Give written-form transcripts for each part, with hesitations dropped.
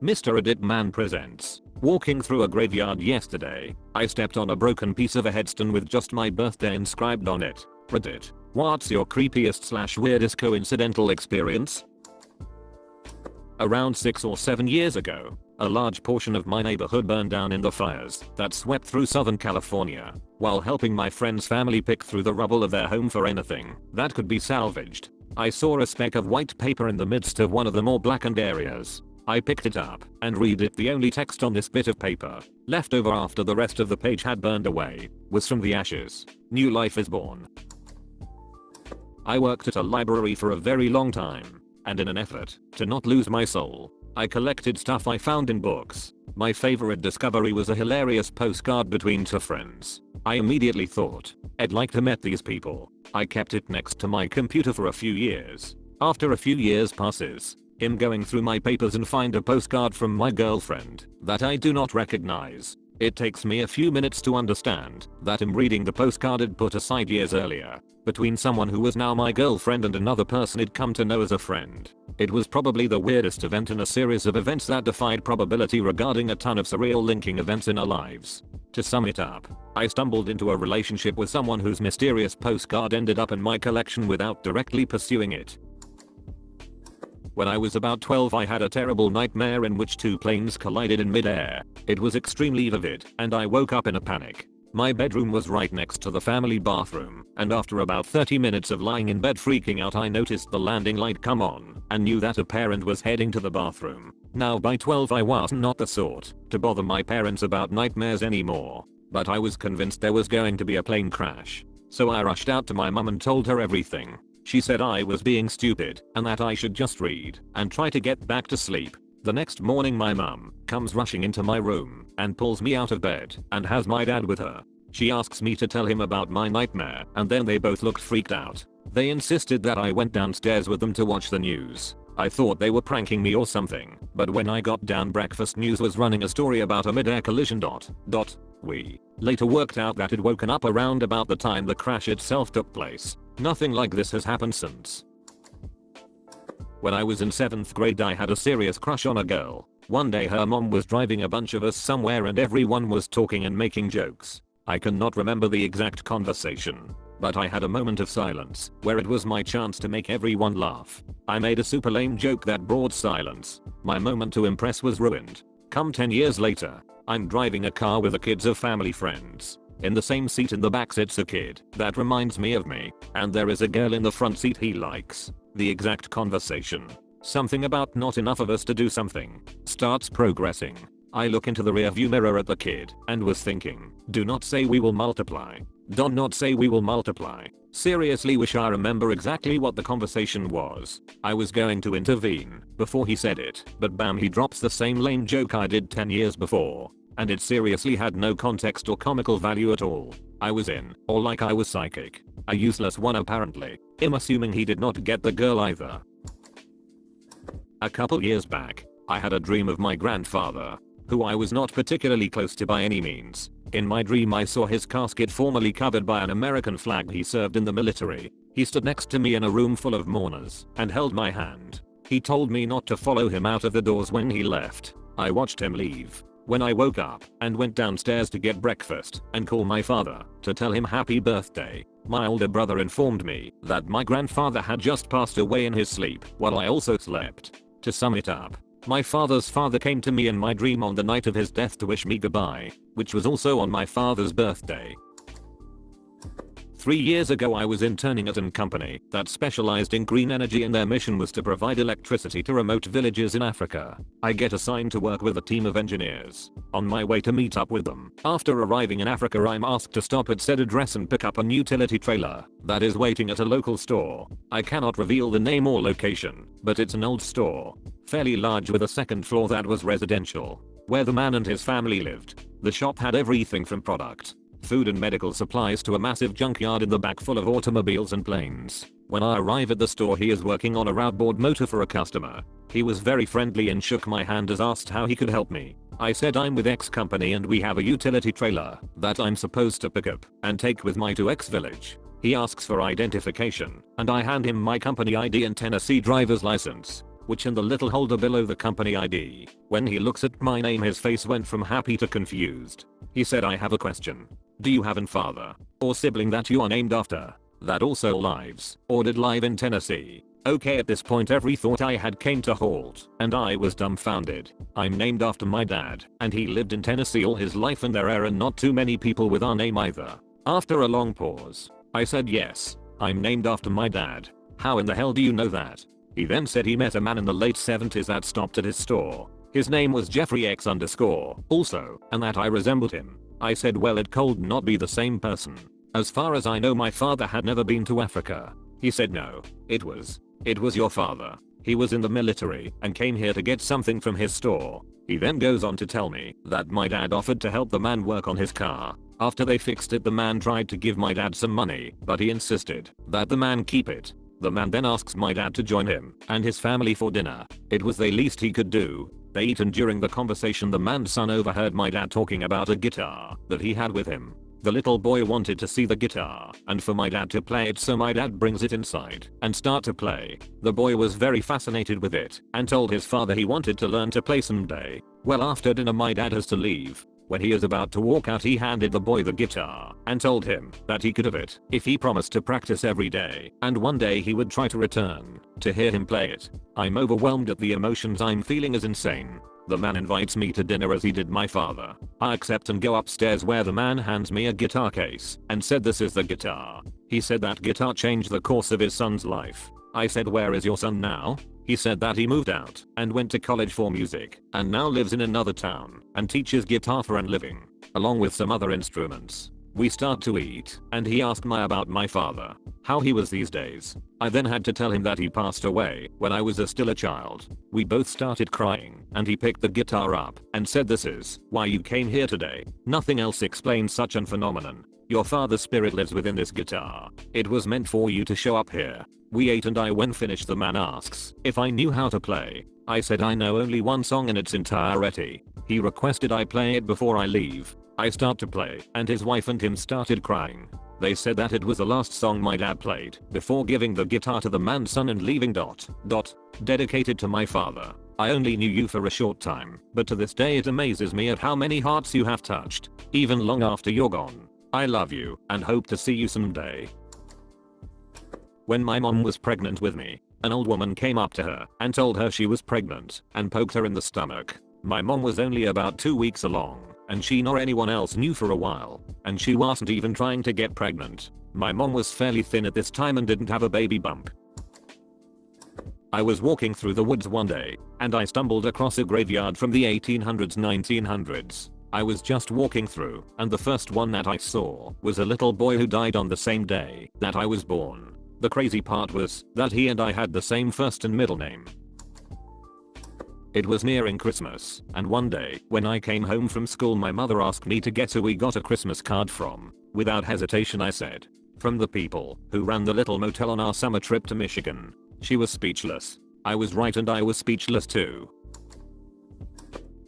Mr. Edit Man presents. Walking through a graveyard yesterday, I stepped on a broken piece of a headstone with just my birthday inscribed on it. Reddit. What's your creepiest/weirdest coincidental experience? Around 6 or 7 years ago, a large portion of my neighborhood burned down in the fires that swept through Southern California. While helping my friend's family pick through the rubble of their home for anything that could be salvaged, I saw a speck of white paper in the midst of one of the more blackened areas. I picked it up and read it. The only text on this bit of paper, left over after the rest of the page had burned away, was "From the ashes, new life is born." I worked at a library for a very long time, and in an effort to not lose my soul, I collected stuff I found in books. My favorite discovery was a hilarious postcard between two friends. I immediately thought, I'd like to meet these people. I kept it next to my computer for a few years. After a few years passes, I'm going through my papers and find a postcard from my girlfriend that I do not recognize. It takes me a few minutes to understand that I'm reading the postcard I'd put aside years earlier, between someone who was now my girlfriend and another person I'd come to know as a friend. It was probably the weirdest event in a series of events that defied probability regarding a ton of surreal linking events in our lives. To sum it up, I stumbled into a relationship with someone whose mysterious postcard ended up in my collection without directly pursuing it. When I was about 12, I had a terrible nightmare in which two planes collided in midair. It was extremely vivid, and I woke up in a panic. My bedroom was right next to the family bathroom, and after about 30 minutes of lying in bed freaking out, I noticed the landing light come on and knew that a parent was heading to the bathroom. Now by 12 I was not the sort to bother my parents about nightmares anymore, but I was convinced there was going to be a plane crash. So I rushed out to my mum and told her everything. She said I was being stupid and that I should just read and try to get back to sleep. The next morning my mum comes rushing into my room and pulls me out of bed and has my dad with her. She asks me to tell him about my nightmare, and then they both looked freaked out. They insisted that I went downstairs with them to watch the news. I thought they were pranking me or something, but when I got down, breakfast news was running a story about a mid-air collision. We later worked out that it woken up around about the time the crash itself took place. Nothing like this has happened since. When I was in 7th grade, I had a serious crush on a girl. One day her mom was driving a bunch of us somewhere and everyone was talking and making jokes. I cannot remember the exact conversation, but I had a moment of silence where it was my chance to make everyone laugh. I made a super lame joke that brought silence. My moment to impress was ruined. Come 10 years later, I'm driving a car with the kids of family friends. In the same seat in the back sits a kid that reminds me of me, and there is a girl in the front seat he likes. The exact conversation, something about not enough of us to do something, starts progressing. I look into the rearview mirror at the kid and was thinking, do not say we will multiply. Do not say we will multiply. Seriously wish I remember exactly what the conversation was. I was going to intervene before he said it, but bam, he drops the same lame joke I did 10 years before. And it seriously had no context or comical value at all. I was in, or like I was psychic. A useless one apparently. I'm assuming he did not get the girl either. A couple years back, I had a dream of my grandfather, who I was not particularly close to by any means. In my dream I saw his casket formally covered by an American flag. He served in the military. He stood next to me in a room full of mourners and held my hand. He told me not to follow him out of the doors when he left. I watched him leave. When I woke up and went downstairs to get breakfast and call my father to tell him happy birthday, my older brother informed me that my grandfather had just passed away in his sleep while I also slept. To sum it up, my father's father came to me in my dream on the night of his death to wish me goodbye, which was also on my father's birthday. 3 years ago I was interning at a company that specialized in green energy, and their mission was to provide electricity to remote villages in Africa. I get assigned to work with a team of engineers. On my way to meet up with them, after arriving in Africa, I'm asked to stop at said address and pick up an utility trailer that is waiting at a local store. I cannot reveal the name or location, but it's an old store, fairly large, with a second floor that was residential, where the man and his family lived. The shop had everything from product, food and medical supplies to a massive junkyard in the back full of automobiles and planes. When I arrive at the store, he is working on a outboard motor for a customer. He was very friendly and shook my hand as asked how he could help me. I said I'm with X company and we have a utility trailer that I'm supposed to pick up and take with my to X village. He asks for identification and I hand him my company ID and Tennessee driver's license. which in the little holder below the company ID. When he looks at my name his face went from happy to confused. He said, I have a question. Do you have a father or sibling that you are named after that also lives or did live in Tennessee? Okay, at this point every thought I had came to halt and I was dumbfounded. I'm named after my dad and he lived in Tennessee all his life and there are not too many people with our name either. After a long pause, I said yes, I'm named after my dad. How in the hell do you know that? He then said he met a man in the late 70s that stopped at his store. His name was Jeffrey X _, also, and that I resembled him. I said, well, it could not be the same person. As far as I know my father had never been to Africa. He said no, it was your father. He was in the military and came here to get something from his store. He then goes on to tell me that my dad offered to help the man work on his car. After they fixed it the man tried to give my dad some money, but he insisted that the man keep it. The man then asks my dad to join him and his family for dinner. It was the least he could do. They eat and during the conversation the man's son overheard my dad talking about a guitar that he had with him. The little boy wanted to see the guitar and for my dad to play it, so my dad brings it inside and start to play. The boy was very fascinated with it and told his father he wanted to learn to play someday. Well, after dinner my dad has to leave. When he is about to walk out he handed the boy the guitar and told him that he could have it if he promised to practice every day and one day he would try to return to hear him play it. I'm overwhelmed at the emotions I'm feeling is insane. The man invites me to dinner as he did my father. I accept and go upstairs where the man hands me a guitar case and said this is the guitar. He said that guitar changed the course of his son's life. I said, where is your son now? He said that he moved out and went to college for music and now lives in another town and teaches guitar for a living, along with some other instruments. We start to eat and he asked me about my father, how he was these days. I then had to tell him that he passed away when I was still a child. We both started crying and he picked the guitar up and said, this is why you came here today. Nothing else explains such an phenomenon. Your father's spirit lives within this guitar. It was meant for you to show up here. We ate and when finished the man asks if I knew how to play. I said I know only one song in its entirety. He requested I play it before I leave. I start to play and his wife and him started crying. They said that it was the last song my dad played before giving the guitar to the man's son and leaving. Dedicated to my father. I only knew you for a short time, but to this day it amazes me at how many hearts you have touched, even long after you're gone. I love you and hope to see you someday. When my mom was pregnant with me, an old woman came up to her and told her she was pregnant and poked her in the stomach. My mom was only about 2 weeks along and she nor anyone else knew for a while and she wasn't even trying to get pregnant. My mom was fairly thin at this time and didn't have a baby bump. I was walking through the woods one day and I stumbled across a graveyard from the 1800s. I was just walking through and the first one that I saw was a little boy who died on the same day that I was born. The crazy part was that he and I had the same first and middle name. It was nearing Christmas, and one day, when I came home from school my mother asked me to guess who we got a Christmas card from. Without hesitation I said, from the people who ran the little motel on our summer trip to Michigan. She was speechless. I was right and I was speechless too.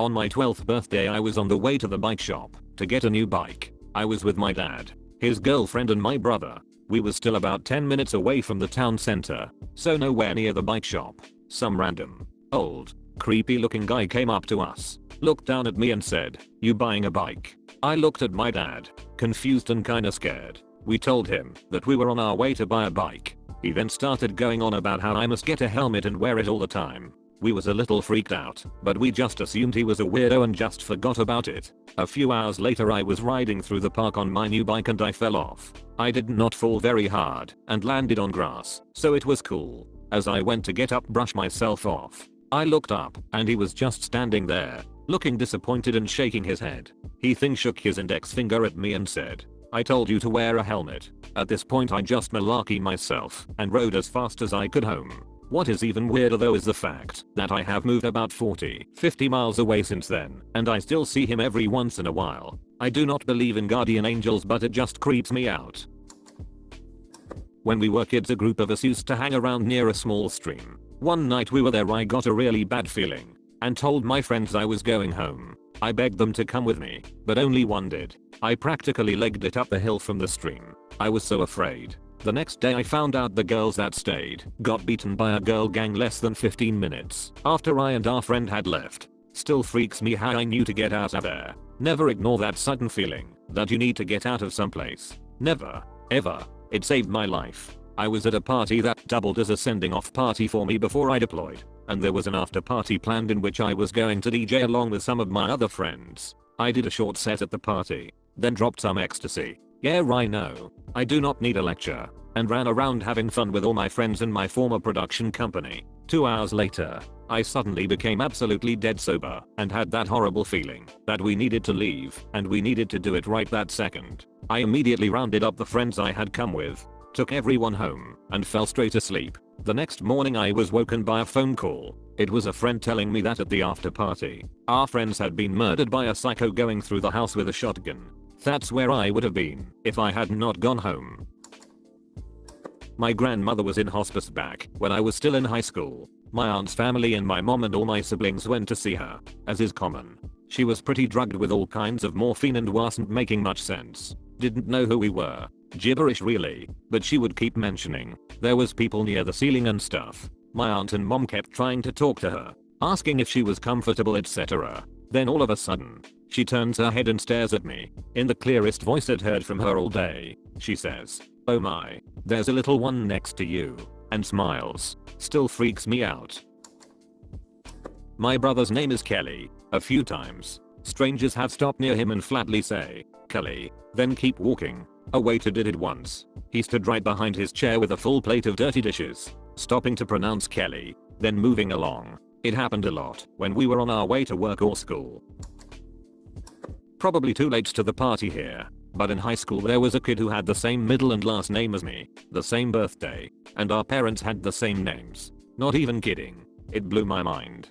On my 12th birthday I was on the way to the bike shop to get a new bike. I was with my dad, his girlfriend and my brother. We were still about 10 minutes away from the town center, so nowhere near the bike shop. Some random, old, creepy looking guy came up to us, looked down at me and said, "You buying a bike?" I looked at my dad, confused and kinda scared. We told him that we were on our way to buy a bike. He then started going on about how I must get a helmet and wear it all the time. We was a little freaked out, but we just assumed he was a weirdo and just forgot about it. A few hours later I was riding through the park on my new bike and I fell off. I did not fall very hard and landed on grass, so it was cool. As I went to get up brush myself off, I looked up and he was just standing there, looking disappointed and shaking his head. He shook his index finger at me and said, "I told you to wear a helmet." At this point I just malarkey myself and rode as fast as I could home. What is even weirder though is the fact that I have moved about 40-50 miles away since then and I still see him every once in a while. I do not believe in guardian angels, but it just creeps me out. When we were kids a group of us used to hang around near a small stream. One night we were there I got a really bad feeling and told my friends I was going home. I begged them to come with me, but only one did. I practically legged it up the hill from the stream. I was so afraid The next day I found out the girls that stayed got beaten by a girl gang less than 15 minutes after I and our friend had left. Still freaks me how I knew to get out of there. Never ignore that sudden feeling that you need to get out of someplace. Never. Ever. It saved my life. I was at a party that doubled as a sending off party for me before I deployed, and there was an after party planned in which I was going to DJ along with some of my other friends. I did a short set at the party, then dropped some ecstasy. Yeah, I know. I do not need a lecture, and ran around having fun with all my friends in my former production company. 2 hours later, I suddenly became absolutely dead sober and had that horrible feeling that we needed to leave and we needed to do it right that second. I immediately rounded up the friends I had come with, took everyone home, and fell straight asleep. The next morning I was woken by a phone call. It was a friend telling me that at the after party, our friends had been murdered by a psycho going through the house with a shotgun. That's where I would have been if I had not gone home. My grandmother was in hospice back when I was still in high school. My aunt's family and my mom and all my siblings went to see her, as is common. She was pretty drugged with all kinds of morphine and wasn't making much sense. Didn't know who we were. Gibberish really, but she would keep mentioning there was people near the ceiling and stuff. My aunt and mom kept trying to talk to her, asking if she was comfortable, etc. Then all of a sudden, she turns her head and stares at me. In the clearest voice I'd heard from her all day, she says, "Oh my, there's a little one next to you," and smiles. Still freaks me out. My brother's name is Kelly. A few times, strangers have stopped near him and flatly say, "Kelly," then keep walking. A waiter did it once. He stood right behind his chair with a full plate of dirty dishes, stopping to pronounce Kelly, then moving along. It happened a lot when we were on our way to work or school. Probably too late to the party here, but in high school there was a kid who had the same middle and last name as me, the same birthday, and our parents had the same names. Not even kidding. It blew my mind.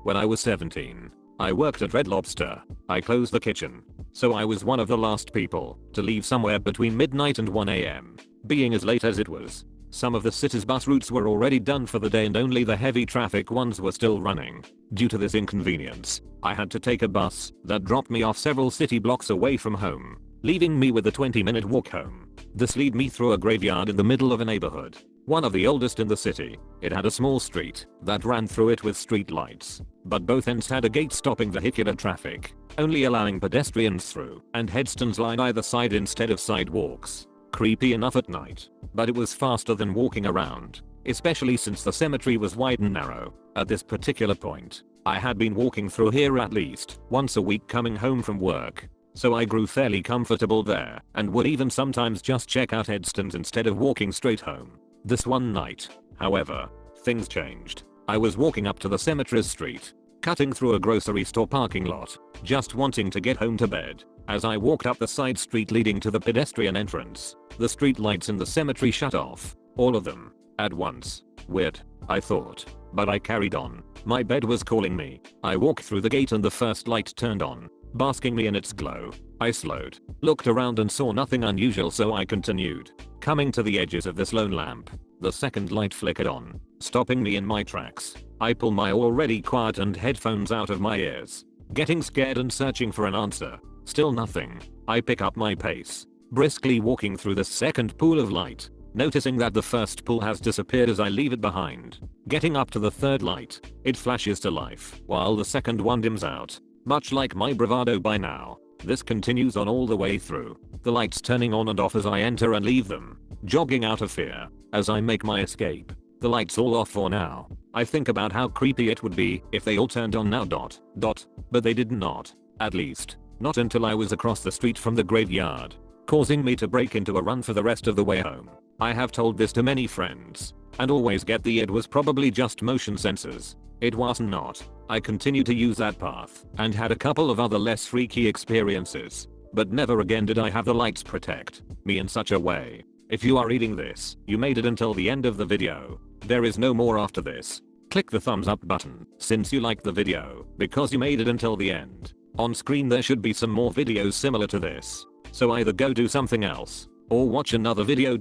When I was 17, I worked at Red Lobster. I closed the kitchen, so I was one of the last people to leave somewhere between midnight and 1 AM. Being as late as it was, some of the city's bus routes were already done for the day and only the heavy traffic ones were still running. Due to this inconvenience, I had to take a bus that dropped me off several city blocks away from home, leaving me with a 20-minute walk home. This led me through a graveyard in the middle of a neighborhood, one of the oldest in the city. It had a small street that ran through it with street lights, but both ends had a gate stopping vehicular traffic, only allowing pedestrians through, and headstones lined either side instead of sidewalks. Creepy enough at night, but it was faster than walking around, especially since the cemetery was wide and narrow. At this particular point, I had been walking through here at least once a week coming home from work, so I grew fairly comfortable there and would even sometimes just check out headstones instead of walking straight home. This one night, however, things changed. I was walking up to the cemetery's street, cutting through a grocery store parking lot, just wanting to get home to bed. As I walked up the side street leading to the pedestrian entrance, the street lights in the cemetery shut off. All of them. At once. Weird, I thought. But I carried on. My bed was calling me. I walked through the gate and the first light turned on, basking me in its glow. I slowed, looked around and saw nothing unusual, so I continued. Coming to the edges of this lone lamp, the second light flickered on, stopping me in my tracks. I pull my already quietened headphones out of my ears, getting scared and searching for an answer. Still nothing. I pick up my pace, briskly walking through the second pool of light, noticing that the first pool has disappeared as I leave it behind. Getting up to the third light, it flashes to life, while the second one dims out. Much like my bravado by now, this continues on all the way through, the lights turning on and off as I enter and leave them, jogging out of fear as I make my escape. The lights all off for now. I think about how creepy it would be if they all turned on now ... but they did not. At least, not until I was across the street from the graveyard, causing me to break into a run for the rest of the way home. I have told this to many friends, and always get the it was probably just motion sensors. It was not. I continued to use that path, and had a couple of other less freaky experiences, but never again did I have the lights protect me in such a way. If you are reading this, you made it until the end of the video. There is no more after this. Click the thumbs up button since you liked the video, because you made it until the end. On screen there should be some more videos similar to this, so either go do something else, or watch another video ...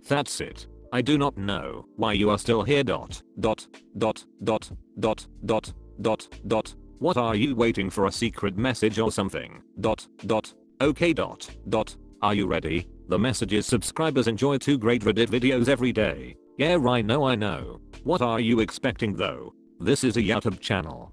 That's it. I do not know why you are still here ... What are you waiting for, a secret message or something ... Okay ... Are you ready? The message is subscribers enjoy 2 great Reddit videos every day. Yeah, I know. What are you expecting though? This is a YouTube channel.